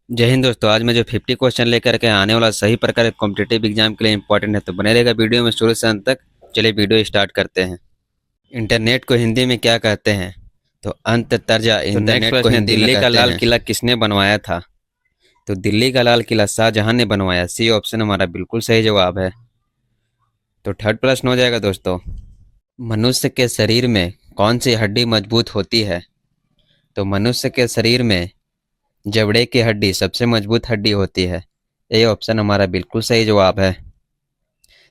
जय हिंद दोस्तों। आज मैं जो 50 क्वेश्चन लेकर के आने वाला सही प्रकार कॉम्पिटिटिव एग्जाम के लिए इंपॉर्टेंट है, तो बने रहेगा वीडियो में शुरू से अंत तक। चलिए वीडियो स्टार्ट करते हैं। इंटरनेट को हिंदी में क्या कहते हैं? तो अंत तर्जा तो नेक्स्ट इंटरनेट को प्रश्न है, हिंदी में दिल्ली का कहते लाल हैं। किला किसने बनवाया था? तो दिल्ली का लाल किला शाहजहां ने बनवाया। सी ऑप्शन हमारा बिल्कुल सही जवाब है। तो थर्ड प्रश्न हो जाएगा दोस्तों। मनुष्य के शरीर में कौन सी हड्डी मजबूत होती है? तो मनुष्य के शरीर में जबड़े की हड्डी सबसे मजबूत हड्डी होती है। ए ऑप्शन हमारा बिल्कुल सही जवाब है।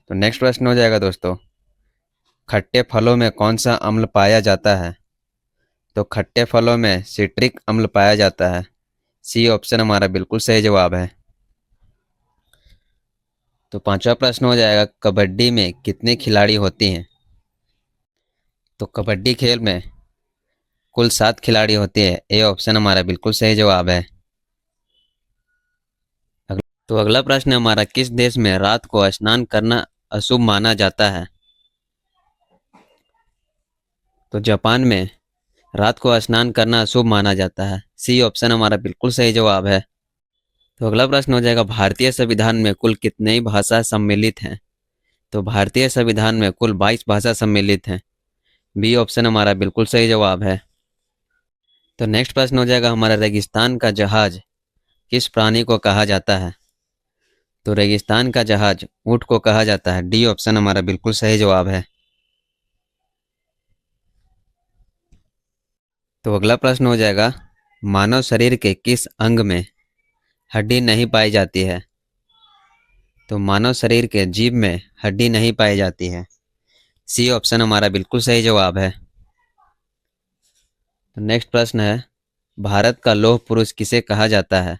तो नेक्स्ट प्रश्न हो जाएगा दोस्तों। खट्टे फलों में कौन सा अम्ल पाया जाता है? तो खट्टे फलों में सिट्रिक अम्ल पाया जाता है। सी ऑप्शन हमारा बिल्कुल सही जवाब है। तो पांचवा प्रश्न हो जाएगा, कबड्डी में कितने खिलाड़ी होती हैं? तो कबड्डी खेल में कुल 7 खिलाड़ी होती है। ए ऑप्शन हमारा बिल्कुल सही जवाब है। तो अगला प्रश्न है हमारा, किस देश में रात को स्नान करना अशुभ माना जाता है? तो जापान में रात को स्नान करना अशुभ माना जाता है। सी ऑप्शन हमारा बिल्कुल सही जवाब है। तो अगला प्रश्न हो जाएगा, भारतीय संविधान में कुल कितनी भाषा सम्मिलित हैं? तो भारतीय संविधान में कुल 22 भाषा सम्मिलित हैं। बी ऑप्शन हमारा बिल्कुल सही जवाब है। तो नेक्स्ट प्रश्न हो जाएगा हमारा, रेगिस्तान का जहाज किस प्राणी को कहा जाता है? तो रेगिस्तान का जहाज ऊंट को कहा जाता है। डी ऑप्शन हमारा बिल्कुल सही जवाब है। तो अगला प्रश्न हो जाएगा, मानव शरीर के किस अंग में हड्डी नहीं पाई जाती है? तो मानव शरीर के जीभ में हड्डी नहीं पाई जाती है। सी ऑप्शन हमारा बिल्कुल सही जवाब है। तो नेक्स्ट प्रश्न है, भारत का लौह पुरुष किसे कहा जाता है?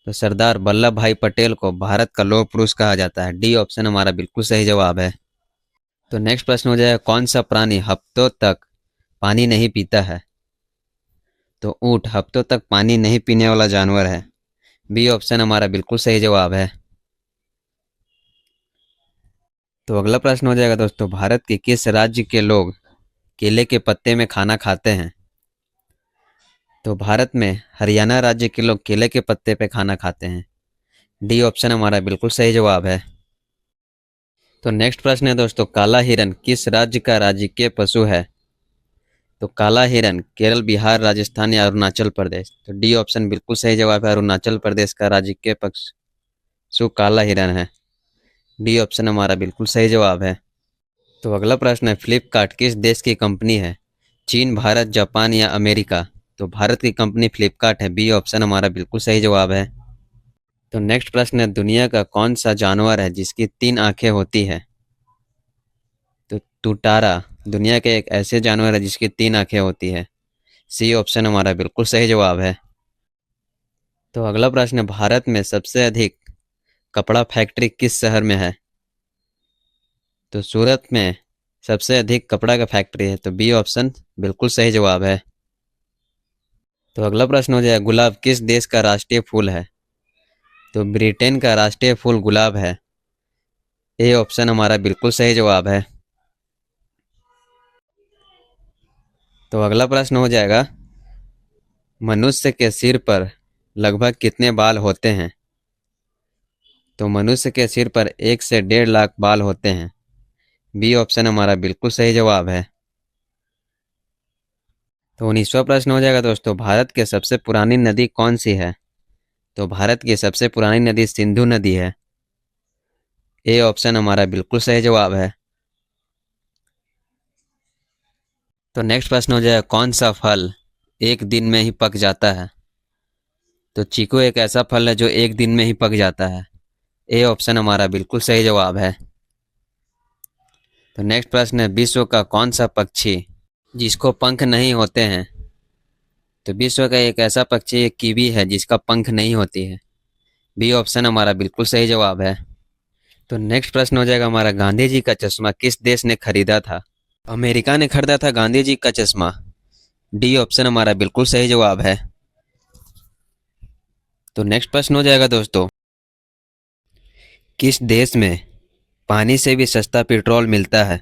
तो सरदार वल्लभ भाई पटेल को भारत का लौह पुरुष कहा जाता है। डी ऑप्शन हमारा बिल्कुल सही जवाब है। तो नेक्स्ट प्रश्न हो जाएगा, कौन सा प्राणी हफ्तों तक पानी नहीं पीता है? तो ऊंट हफ्तों तक पानी नहीं पीने वाला जानवर है। बी ऑप्शन हमारा बिल्कुल सही जवाब है। तो अगला प्रश्न हो जाएगा दोस्तों, भारत के किस राज्य के लोग केले के पत्ते में खाना खाते हैं? तो भारत में हरियाणा राज्य के लोग केले के पत्ते पे खाना खाते हैं। डी ऑप्शन हमारा बिल्कुल सही जवाब है। तो नेक्स्ट प्रश्न है दोस्तों, काला हिरन किस राज्य का राजकीय पशु है? तो काला हिरन केरल, बिहार, राजस्थान या अरुणाचल प्रदेश। तो डी ऑप्शन बिल्कुल सही जवाब है। अरुणाचल प्रदेश का राजकीय पशु काला हिरन है। डी ऑप्शन हमारा बिल्कुल सही जवाब है। तो अगला प्रश्न है, फ्लिपकार्ट किस देश की कंपनी है? चीन, भारत, जापान या अमेरिका। तो भारत की कंपनी फ्लिपकार्ट है। बी ऑप्शन हमारा बिल्कुल सही जवाब है। तो नेक्स्ट प्रश्न है, दुनिया का कौन सा जानवर है जिसकी 3 आंखें होती है? तो टुटारा दुनिया के एक ऐसे जानवर है जिसकी 3 आंखें होती है। सी ऑप्शन हमारा बिल्कुल सही जवाब है। तो अगला प्रश्न है, भारत में सबसे अधिक कपड़ा फैक्ट्री किस शहर में है? तो सूरत में सबसे अधिक कपड़ा का फैक्ट्री है। तो बी ऑप्शन बिल्कुल सही जवाब है। तो अगला प्रश्न हो जाए, गुलाब किस देश का राष्ट्रीय फूल है? तो ब्रिटेन का राष्ट्रीय फूल गुलाब है। ए ऑप्शन हमारा बिल्कुल सही जवाब है। तो अगला प्रश्न हो जाएगा, मनुष्य के सिर पर लगभग कितने बाल होते हैं? तो मनुष्य के सिर पर 1 से 1.5 लाख बाल होते हैं। बी ऑप्शन हमारा बिल्कुल सही जवाब है। तो 19वां प्रश्न हो जाएगा दोस्तों, भारत के सबसे पुरानी नदी कौन सी है? तो भारत की सबसे पुरानी नदी सिंधु नदी है। ए ऑप्शन हमारा बिल्कुल सही जवाब है। तो नेक्स्ट प्रश्न हो जाएगा, कौन सा फल एक दिन में ही पक जाता है? तो चीकू एक ऐसा फल है जो एक दिन में ही पक जाता है। ए ऑप्शन हमारा बिल्कुल सही जवाब है। तो नेक्स्ट प्रश्न है, विश्व का कौन सा पक्षी जिसको पंख नहीं होते हैं? तो विश्व का एक ऐसा पक्षी एक कीवी है जिसका पंख नहीं होती है। बी ऑप्शन हमारा बिल्कुल सही जवाब है। तो नेक्स्ट प्रश्न हो जाएगा हमारा, गांधी जी का चश्मा किस देश ने खरीदा था? अमेरिका ने खरीदा था गांधी जी का चश्मा। डी ऑप्शन हमारा बिल्कुल सही जवाब है। तो नेक्स्ट प्रश्न हो जाएगा दोस्तों, किस देश में पानी से भी सस्ता पेट्रोल मिलता है?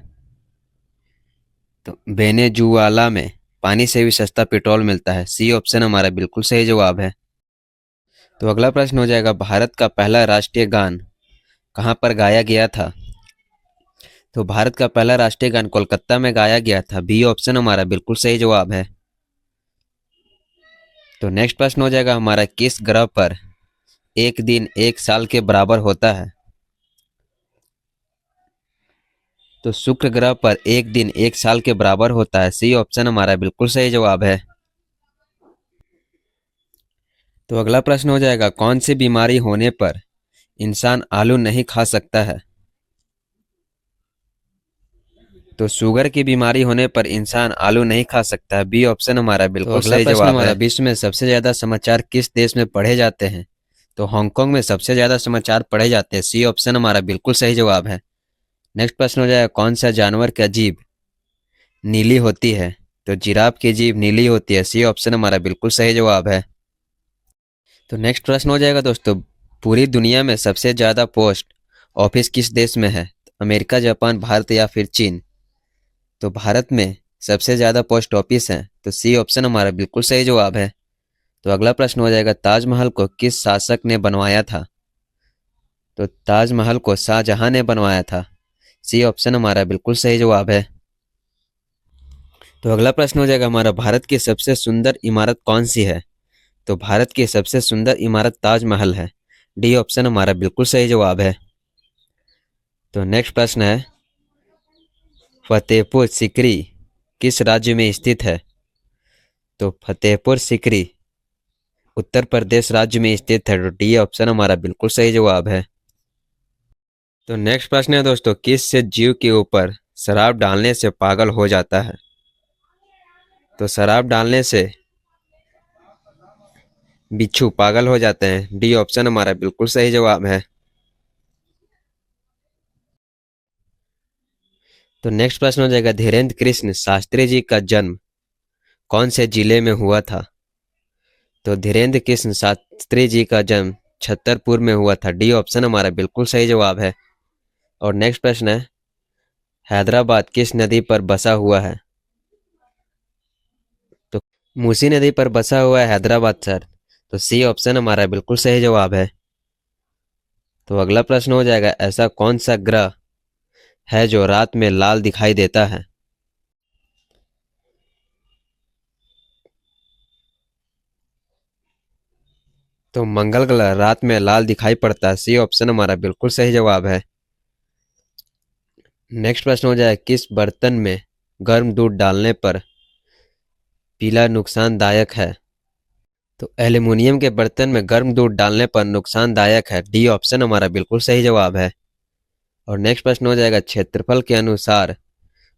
तो वेनेजुएला में पानी से भी सस्ता पेट्रोल मिलता है। सी ऑप्शन हमारा बिल्कुल सही जवाब है। तो अगला प्रश्न हो जाएगा, भारत का पहला राष्ट्रीय गान कहाँ पर गाया गया था? तो भारत का पहला राष्ट्रीय गान कोलकाता में गाया गया था। बी ऑप्शन हमारा बिल्कुल सही जवाब है। तो नेक्स्ट प्रश्न हो जाएगा हमारा, किस ग्रह पर एक दिन एक साल के बराबर होता है? तो शुक्र ग्रह पर एक दिन एक साल के बराबर होता है। सी ऑप्शन हमारा बिल्कुल सही जवाब है। तो अगला प्रश्न हो जाएगा, कौन सी बीमारी होने पर इंसान आलू नहीं खा सकता है? तो शुगर की बीमारी होने पर इंसान आलू नहीं खा सकता है। बी ऑप्शन हमारा बिल्कुल सही जवाब है। हमारा, विश्व में सबसे ज्यादा समाचार किस देश में पढ़े जाते हैं? तो हांगकांग में सबसे ज्यादा समाचार पढ़े जाते हैं। सी ऑप्शन हमारा बिल्कुल सही जवाब है। नेक्स्ट प्रश्न हो जाएगा, कौन सा जानवर की जीभ नीली होती है? तो जिराफ की जीभ नीली होती है। सी ऑप्शन हमारा बिल्कुल सही जवाब है। तो नेक्स्ट प्रश्न हो जाएगा दोस्तों, पूरी दुनिया में सबसे ज्यादा पोस्ट ऑफिस किस देश में है? अमेरिका, जापान, भारत या फिर चीन? तो भारत में सबसे ज्यादा पोस्ट ऑफिस है। तो सी ऑप्शन हमारा बिल्कुल सही जवाब है। तो अगला प्रश्न हो जाएगा, ताजमहल को किस शासक ने बनवाया था? तो ताजमहल को शाहजहां ने बनवाया था। सी ऑप्शन हमारा बिल्कुल सही जवाब है। तो अगला प्रश्न हो जाएगा हमारा, भारत की सबसे सुंदर इमारत कौन सी है? तो भारत की सबसे सुंदर इमारत ताजमहल है। डी ऑप्शन हमारा बिल्कुल सही जवाब है। तो नेक्स्ट प्रश्न है, फतेहपुर सिकरी किस राज्य में स्थित है? तो फतेहपुर सिकरी उत्तर प्रदेश राज्य में स्थित है। तो डी ऑप्शन हमारा बिल्कुल सही जवाब है। तो नेक्स्ट प्रश्न है दोस्तों, किस से जीव के ऊपर शराब डालने से पागल हो जाता है? तो शराब डालने से बिच्छू पागल हो जाते हैं। डी ऑप्शन हमारा बिल्कुल सही जवाब है। तो नेक्स्ट प्रश्न हो जाएगा, धीरेन्द्र कृष्ण शास्त्री जी का जन्म कौन से जिले में हुआ था? तो धीरेन्द्र कृष्ण शास्त्री जी का जन्म छतरपुर में हुआ था। डी ऑप्शन हमारा बिल्कुल सही जवाब है। और नेक्स्ट प्रश्न है, हैदराबाद किस नदी पर बसा हुआ है? तो मूसी नदी पर बसा हुआ है हैदराबाद सर। तो सी ऑप्शन हमारा बिल्कुल सही जवाब है। तो अगला प्रश्न हो जाएगा, ऐसा कौन सा ग्रह है जो रात में लाल दिखाई देता है? तो मंगल ग्रह रात में लाल दिखाई पड़ता है। सी ऑप्शन हमारा बिल्कुल सही जवाब है। नेक्स्ट प्रश्न हो जाएगा, किस बर्तन में गर्म दूध डालने पर पीला नुकसानदायक है? तो एल्यूमिनियम के बर्तन में गर्म दूध डालने पर नुकसानदायक है। डी ऑप्शन हमारा बिल्कुल सही जवाब है। और नेक्स्ट प्रश्न हो जाएगा, क्षेत्रफल के अनुसार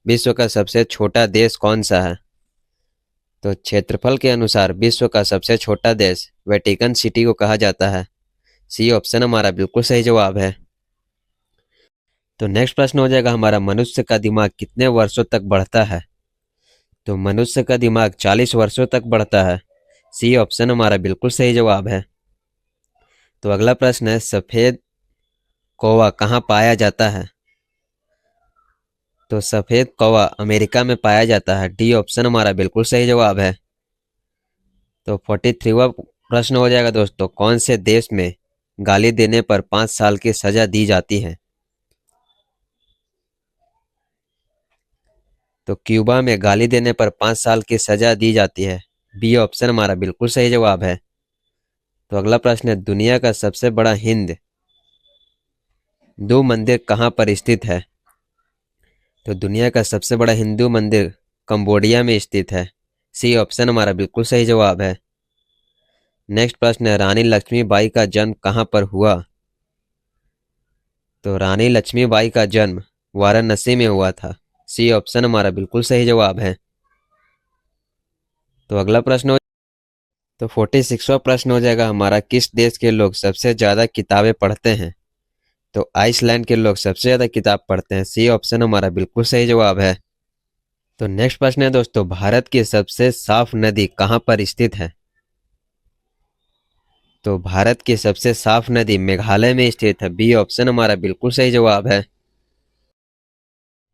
विश्व का सबसे छोटा देश कौन सा है? तो क्षेत्रफल के अनुसार विश्व का सबसे छोटा देश वेटिकन सिटी को कहा जाता है। सी ऑप्शन हमारा बिल्कुल सही जवाब है। तो नेक्स्ट प्रश्न हो जाएगा हमारा, मनुष्य का दिमाग कितने वर्षों तक बढ़ता है? तो मनुष्य का दिमाग 40 वर्षों तक बढ़ता है। सी ऑप्शन हमारा बिल्कुल सही जवाब है। तो अगला प्रश्न है, सफेद कौवा कहाँ पाया जाता है? तो सफेद कौवा अमेरिका में पाया जाता है। डी ऑप्शन हमारा बिल्कुल सही जवाब है। तो 43वां प्रश्न हो जाएगा दोस्तों, कौन से देश में गाली देने पर 5 साल की सजा दी जाती है? तो क्यूबा में गाली देने पर 5 साल की सजा दी जाती है। बी ऑप्शन हमारा बिल्कुल सही जवाब है। तो अगला प्रश्न है, दुनिया का सबसे बड़ा हिंदू मंदिर कहाँ पर स्थित है? तो दुनिया का सबसे बड़ा हिंदू मंदिर कंबोडिया में स्थित है। सी ऑप्शन हमारा बिल्कुल सही जवाब है। नेक्स्ट प्रश्न है, रानी लक्ष्मीबाई का जन्म कहाँ पर हुआ? तो रानी लक्ष्मीबाई का जन्म वाराणसी में हुआ था। सी ऑप्शन हमारा बिल्कुल सही जवाब है। तो अगला प्रश्न हो, तो 46वां प्रश्न हो जाएगा हमारा, किस देश के लोग सबसे ज्यादा किताबें पढ़ते हैं? तो आइसलैंड के लोग सबसे ज्यादा किताब पढ़ते हैं। सी ऑप्शन हमारा बिल्कुल सही जवाब है। तो नेक्स्ट प्रश्न है दोस्तों, भारत की सबसे साफ नदी कहाँ पर स्थित है? तो भारत की सबसे साफ नदी मेघालय में स्थित है। बी ऑप्शन हमारा बिल्कुल सही जवाब है।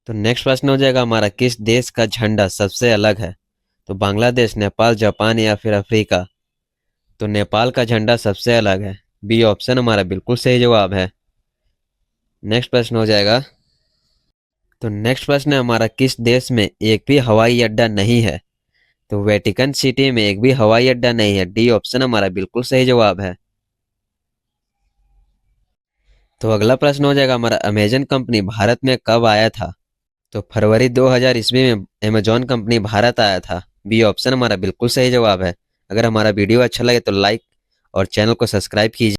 तो नेक्स्ट प्रश्न हो जाएगा हमारा, किस देश का झंडा सबसे अलग है? तो बांग्लादेश, नेपाल, जापान या फिर अफ्रीका? तो नेपाल का झंडा सबसे अलग है। बी ऑप्शन हमारा बिल्कुल सही जवाब है। नेक्स्ट प्रश्न हो जाएगा। तो नेक्स्ट प्रश्न है हमारा, किस देश में एक भी हवाई अड्डा नहीं है? तो वेटिकन सिटी में एक भी हवाई अड्डा नहीं है। डी ऑप्शन हमारा बिल्कुल सही जवाब है। तो अगला प्रश्न हो जाएगा हमारा, अमेजन कंपनी भारत में कब आया था? तो फरवरी 2000 ईस्वी में अमेजॉन कंपनी भारत आया था। बी ऑप्शन हमारा बिल्कुल सही जवाब है। अगर हमारा वीडियो अच्छा लगे तो लाइक और चैनल को सब्सक्राइब कीजिए।